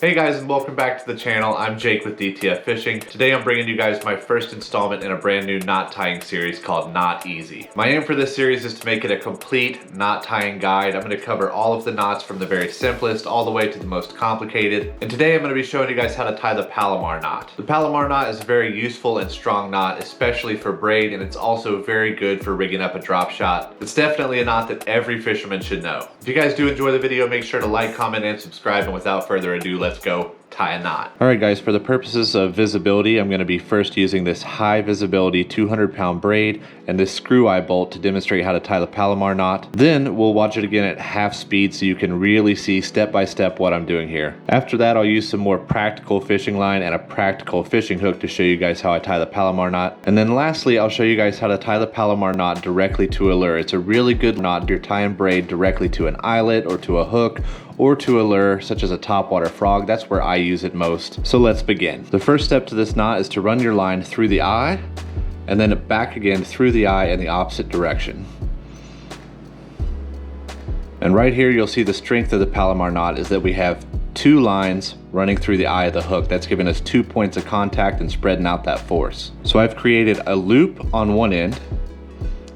Hey guys, and welcome back to the channel. I'm Jake with DTF Fishing. Today I'm bringing you guys my first installment in a brand new knot tying series called Knot Easy. My aim for this series is to make it a complete knot tying guide. I'm going to cover all of the knots from the very simplest all the way to the most complicated. And today I'm going to be showing you guys how to tie the Palomar knot. The Palomar knot is a very useful and strong knot, especially for braid, and it's also very good for rigging up a drop shot. It's definitely a knot that every fisherman should know. If you guys do enjoy the video, make sure to like, comment, and subscribe. And without further ado, let's go tie a knot. All right guys, for the purposes of visibility, I'm going to be first using this high visibility 200-pound braid and this screw eye bolt to demonstrate how to tie the Palomar knot. Then we'll watch it again at half speed so you can really see step by step what I'm doing here. After that, I'll use some more practical fishing line and a practical fishing hook to show you guys how I tie the Palomar knot. And then lastly, I'll show you guys how to tie the Palomar knot directly to a lure. It's a really good knot if you're tying braid directly to an eyelet or to a hook or to a lure such as a topwater frog. That's where I use it most. So let's begin. The first step to this knot is to run your line through the eye and then back again through the eye in the opposite direction. And right here you'll see the strength of the Palomar knot is that we have two lines running through the eye of the hook. That's giving us 2 points of contact and spreading out that force. So I've created a loop on one end,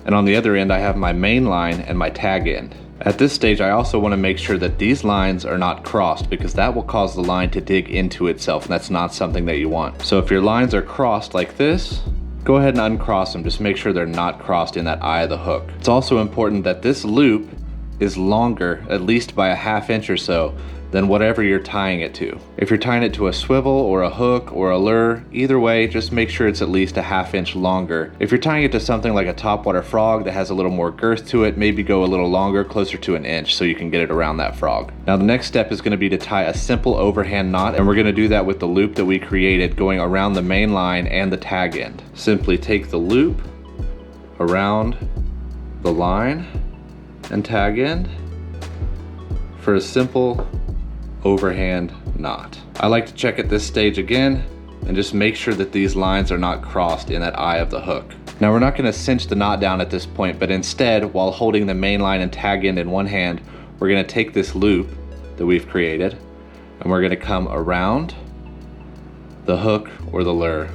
and on the other end I have my main line and my tag end. At this stage, I also want to make sure that these lines are not crossed because that will cause the line to dig into itself, and that's not something that you want. So if your lines are crossed like this, go ahead and uncross them. Just make sure they're not crossed in that eye of the hook. It's also important that this loop is longer, at least by a ½ inch or so, than whatever you're tying it to. If you're tying it to a swivel or a hook or a lure, either way, just make sure it's at least a ½ inch longer. If you're tying it to something like a topwater frog that has a little more girth to it, maybe go a little longer, closer to an inch, so you can get it around that frog. Now the next step is going to be to tie a simple overhand knot, and we're going to do that with the loop that we created going around the main line and the tag end. Simply take the loop around the line and tag end for a simple overhand knot. I like to check at this stage again and just make sure that these lines are not crossed in that eye of the hook. Now we're not going to cinch the knot down at this point, but instead, while holding the main line and tag end in one hand, we're going to take this loop that we've created and we're going to come around the hook or the lure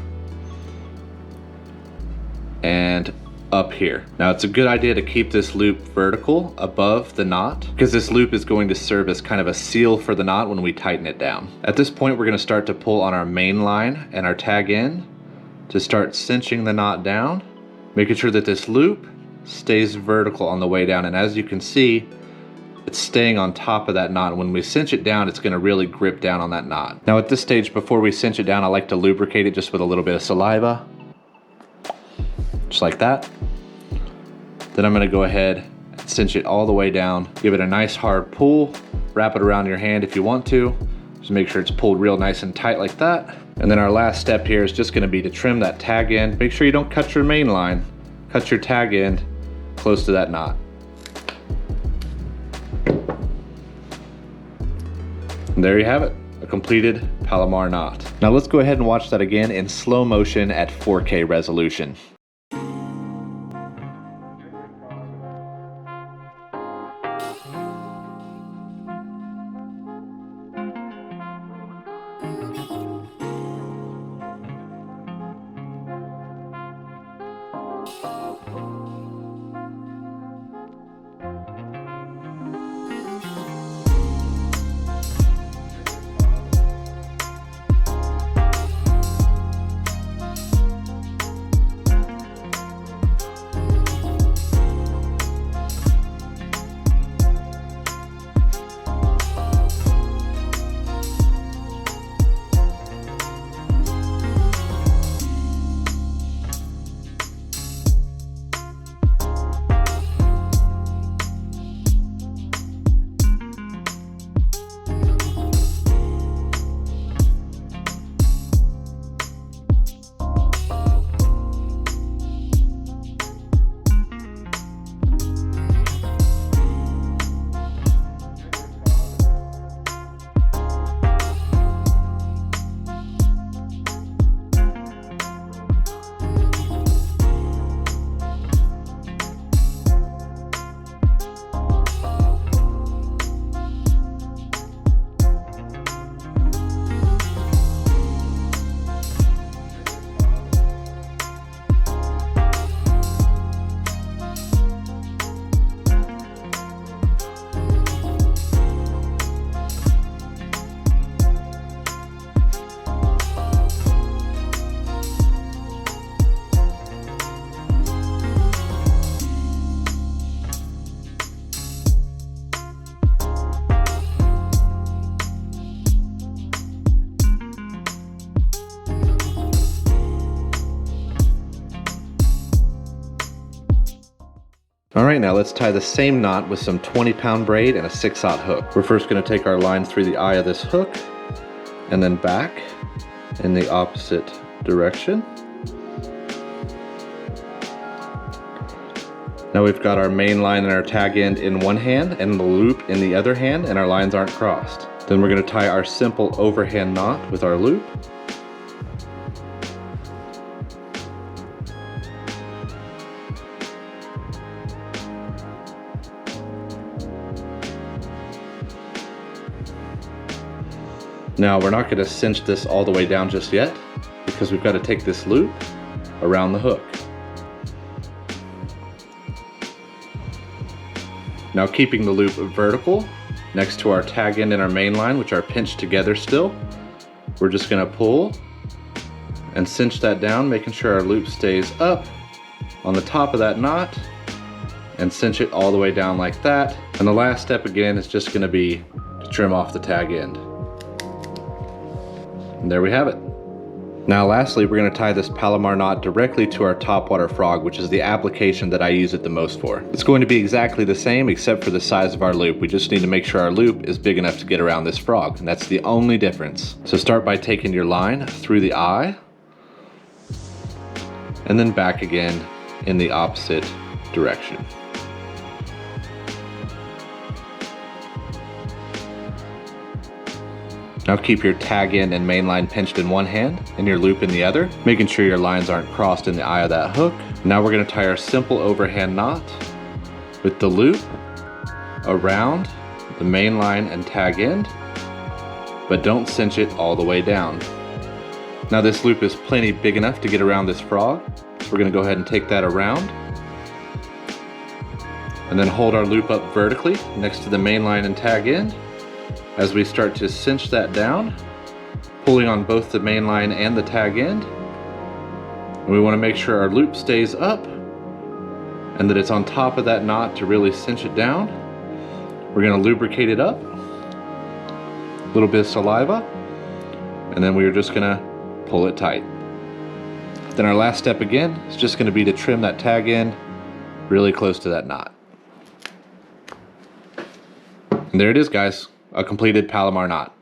and up here. Now it's a good idea to keep this loop vertical above the knot because this loop is going to serve as kind of a seal for the knot when we tighten it down. At this point, we're going to start to pull on our main line and our tag end to start cinching the knot down, making sure that this loop stays vertical on the way down. And as you can see, it's staying on top of that knot. When we cinch it down, it's going to really grip down on that knot. Now at this stage, before we cinch it down, I like to lubricate it just with a little bit of saliva, just like that. Then I'm going to go ahead and cinch it all the way down, give it a nice hard pull, wrap it around your hand if you want to, just make sure it's pulled real nice and tight like that. And then our last step here is just going to be to trim that tag end. Make sure you don't cut your main line, cut your tag end close to that knot. And there you have it, a completed Palomar knot. Now let's go ahead and watch that again in slow motion at 4K resolution. All right, now let's tie the same knot with some 20-pound braid and a 6/0 hook. We're first going to take our line through the eye of this hook and then back in the opposite direction. Now we've got our main line and our tag end in one hand and the loop in the other hand, and our lines aren't crossed. Then we're going to tie our simple overhand knot with our loop. Now we're not going to cinch this all the way down just yet because we've got to take this loop around the hook. Now keeping the loop vertical next to our tag end and our main line, which are pinched together still, we're just going to pull and cinch that down, making sure our loop stays up on the top of that knot, and cinch it all the way down like that. And the last step again is just going to be to trim off the tag end. And there we have it. Now lastly, we're going to tie this Palomar knot directly to our topwater frog, which is the application that I use it the most for. It's going to be exactly the same except for the size of our loop. We just need to make sure our loop is big enough to get around this frog, and that's the only difference. So start by taking your line through the eye and then back again in the opposite direction. Now keep your tag end and main line pinched in one hand and your loop in the other, making sure your lines aren't crossed in the eye of that hook. Now we're going to tie our simple overhand knot with the loop around the main line and tag end, but don't cinch it all the way down. Now this loop is plenty big enough to get around this frog, so we're going to go ahead and take that around and then hold our loop up vertically next to the main line and tag end. As we start to cinch that down, pulling on both the main line and the tag end. And we want to make sure our loop stays up and that it's on top of that knot to really cinch it down. We're going to lubricate it up, a little bit of saliva, and then we're just going to pull it tight. Then our last step again is just going to be to trim that tag end really close to that knot. And there it is, guys. A completed Palomar knot.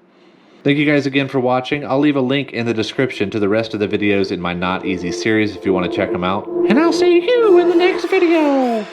Thank you guys again for watching. I'll leave a link in the description to the rest of the videos in my Knot Easy series if you want to check them out. And I'll see you in the next video.